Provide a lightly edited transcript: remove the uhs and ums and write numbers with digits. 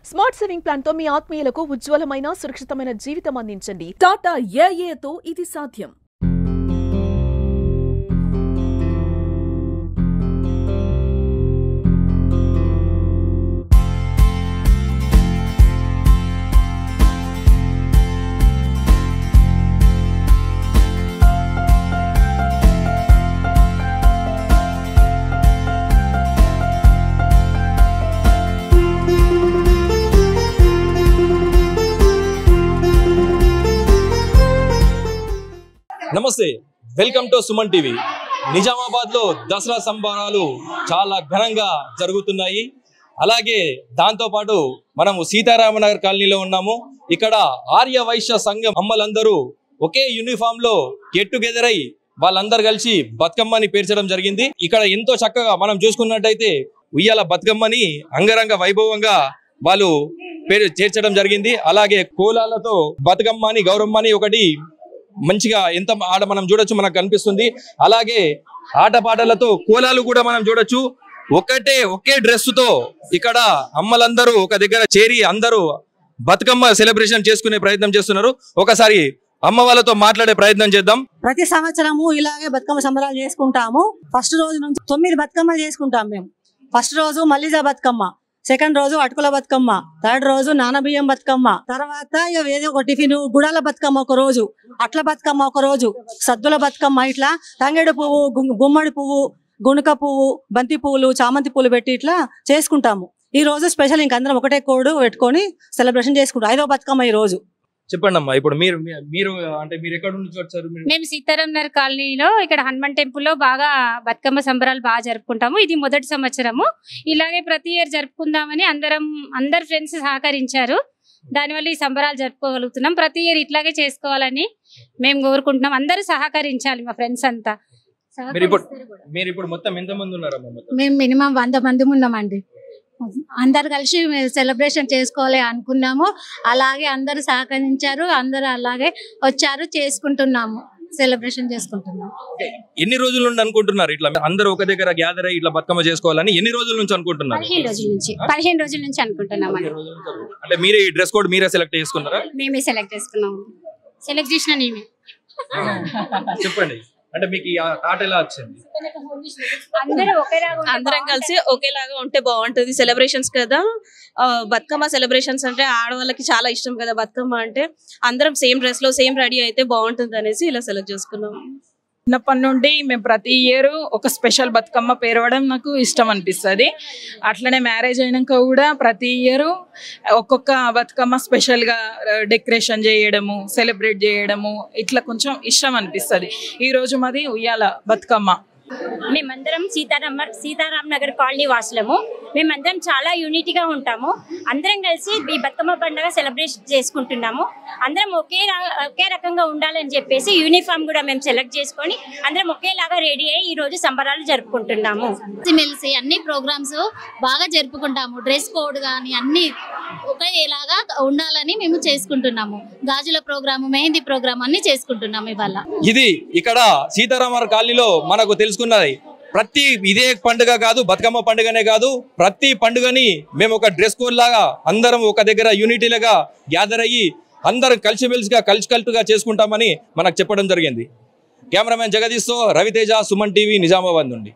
Smart saving plan తో మీ ఆత్మీయులకు ఉజ్వలమైన సురక్షితమైన జీవితం అందించండి. టాటా ఏఏతో ఇది సాధ్యం. నమస్తే, welcome to Suman TV. Nizamabad లో దసరా సంబరాలు చాలా ఘనంగా జరుగుతున్నాయి. అలాగే దాంతో పాటు మనము సీతారామనగర్ కాలనీలో ఉన్నాము. ఇక్కడ ఆర్య వైశ్య సంఘం అమ్మలందరూ ఒకే యూనిఫామ్ లో గెట్ టుగెదర్ అయ్యి వాళ్ళందరూ కలిసి బతుకమ్మని పేర్చడం జరిగింది. ఇక్కడ ఎంతో చక్కగా మనం చూసుకున్నట్టయితే ఉయ్యాల బతుకమ్మని అంగరంగ వైభవంగా వాళ్ళు చేర్చడం జరిగింది. అలాగే కోలాలతో బతుకమ్మని గౌరమ్మని ఒకటి మంచిగా ఎంత ఆడ మనం చూడొచ్చు, మనకు కనిపిస్తుంది. అలాగే ఆటపాటలతో కోలాలు కూడా మనం చూడొచ్చు. ఒకే డ్రెస్ తో ఇక్కడ అమ్మలందరూ ఒక దగ్గర చేరి అందరూ బతుకమ్మ సెలబ్రేషన్ చేసుకునే ప్రయత్నం చేస్తున్నారు. ఒకసారి అమ్మ వాళ్ళతో మాట్లాడే ప్రయత్నం చేద్దాం. ప్రతి సంవత్సరము ఇలాగే బతుకమ్మ సంబరాలు చేసుకుంటాము. ఫస్ట్ రోజు నుంచి 9 బతుకమ్మలు చేసుకుంటాం మేము. ఫస్ట్ రోజు మల్లిజా బతుకమ్మ, సెకండ్ రోజు అటుకుల బతుకమ్మ, థర్డ్ రోజు నానబియ్యం బతుకమ్మ, తర్వాత ఏదో ఒక టిఫిన్ గుడాల బతుకమ్మ ఒక రోజు, అట్ల బతుకమ్మ ఒక రోజు, సద్దుల బతుకమ్మ, ఇట్లా తంగేడు పువ్వు, గుమ్మడి పువ్వు, గుణక పువ్వు, బంతి పువ్వులు, చామంతి పువ్వులు పెట్టి ఇట్లా చేసుకుంటాము. ఈ రోజు స్పెషల్ ఇంకందరం ఒకటే కోడ్ పెట్టుకొని సెలబ్రేషన్ చేసుకుంటాం. 5వ బతుకమ్మ ఈ రోజు. చెప్పండి అమ్మా, ఇప్పుడు మీరు అంటే మీరు ఎక్కడ నుంచి వచ్చారు? మేము సీతారామనగర్ కాలనీలో ఇక్కడ హనుమాన్ టెంపుల్ లో బాగా బతుకమ్మ సంబరాలు బాగా జరుపుకుంటాము. ఇది మొదటి సంవత్సరము. ఇలాగే ప్రతి ఇయర్ జరుపుకుందామని అందరు ఫ్రెండ్స్ సహకరించారు. దానివల్ల ఈ సంబరాలు జరుపుకోగలుగుతున్నాం. ప్రతి ఇయర్ ఇట్లాగే చేసుకోవాలని మేము కోరుకుంటున్నాం. అందరూ సహకరించాలి, మా ఫ్రెండ్స్ అంతా. మీరు ఇప్పుడు మొత్తం ఎంత మంది ఉన్నారమ్మా? మేము మినిమం 100 మంది ఉన్నామండి. అందరు కలిసి సెలబ్రేషన్ చేసుకోవాలి అనుకున్నాము. అలాగే అందరూ సహకరించారు. అందరూ అలాగే వచ్చారు, చేసుకుంటున్నాము, సెలబ్రేషన్ చేసుకుంటున్నాము. ఎన్ని రోజుల నుండి అనుకుంటున్నారు ఇట్లా అందరూ ఒక దగ్గర గ్యాదర్ అయ్యి ఇట్లా బతుకమ్మ చేసుకోవాలని? ఎన్ని రోజుల నుంచి అనుకుంటున్నారు? 15 రోజుల నుంచి అనుకుంటున్నాము. అంటే మీరే ఈ డ్రెస్ కోడ్ మీరే సెలెక్ట్ చేసుకున్నారా? మేమే సెలెక్ట్ చేసుకున్నాము. సెలెక్ట్ చేసిన నేనే. చెప్పండి, అంటే మీకు ఈ ఆట ఎలా వచ్చింది? అందరం కలిసి ఒకేలాగా ఉంటే బాగుంటది. సెలబ్రేషన్స్ కదా, బతుకమ్మ సెలబ్రేషన్స్ అంటే ఆడవాళ్ళకి చాలా ఇష్టం కదా. బతుకమ్మ అంటే అందరం సేమ్ డ్రెస్ లో సేమ్ రెడీ అయితే బాగుంటుంది అనేసి ఇలా సెలెక్ట్ చేసుకున్నాం. చిన్నప్పటి నుండి మేము ప్రతి ఇయర్ ఒక స్పెషల్ బతుకమ్మ పేరవడం నాకు ఇష్టం అనిపిస్తుంది. అట్లనే మ్యారేజ్ అయినాక కూడా ప్రతి ఇయర్ ఒక్కొక్క బతుకమ్మ స్పెషల్గా డెకరేషన్ చేయడము, సెలబ్రేట్ చేయడము ఇట్లా కొంచెం ఇష్టం అనిపిస్తుంది. ఈరోజు మాది ఉయ్యాల బతుకమ్మ. మేమందరం సీతారామనగర్ కాలనీ వాసులము. మేమందరం చాలా యూనిటీగా ఉంటాము. అందరం కలిసి ఈ బతుకమ్మ పండుగ సెలబ్రేట్ చేసుకుంటున్నాము. అందరం ఒకే రకంగా ఉండాలని చెప్పేసి యూనిఫామ్ కూడా మేము సెలెక్ట్ చేసుకొని అందరం ఒకేలాగా రెడీ అయ్యి ఈ రోజు సంబరాలు జరుపుకుంటున్నాము. మెలిసి అన్ని ప్రోగ్రామ్స్ బాగా జరుపుకుంటాము. డ్రెస్ కోడ్ కానీ అన్ని ఒకేలాగా ఉండాలని మేము చేసుకుంటున్నాము. గాజుల ప్రోగ్రాము, మెహందీ ప్రోగ్రామ్ అన్ని చేసుకుంటున్నాము ఇవాళ. ఇది ఇక్కడ సీతారామనగర్ కాలనీలో మనకు తెలుసుకున్నది. ప్రతి ఇదే పండుగ కాదు, బతుకమ్మ పండుగనే కాదు, ప్రతి పండుగని మేము ఒక డ్రెస్ కోడ్ లాగా అందరం ఒక దగ్గర యూనిటీలుగా గ్యాదర్ అయ్యి అందరం కలిసికట్టుగా చేసుకుంటామని మనకు చెప్పడం జరిగింది. కెమెరామెన్ జగదీష్తో రవితేజ, సుమన్ టీవీ, నిజామాబాద్ నుండి.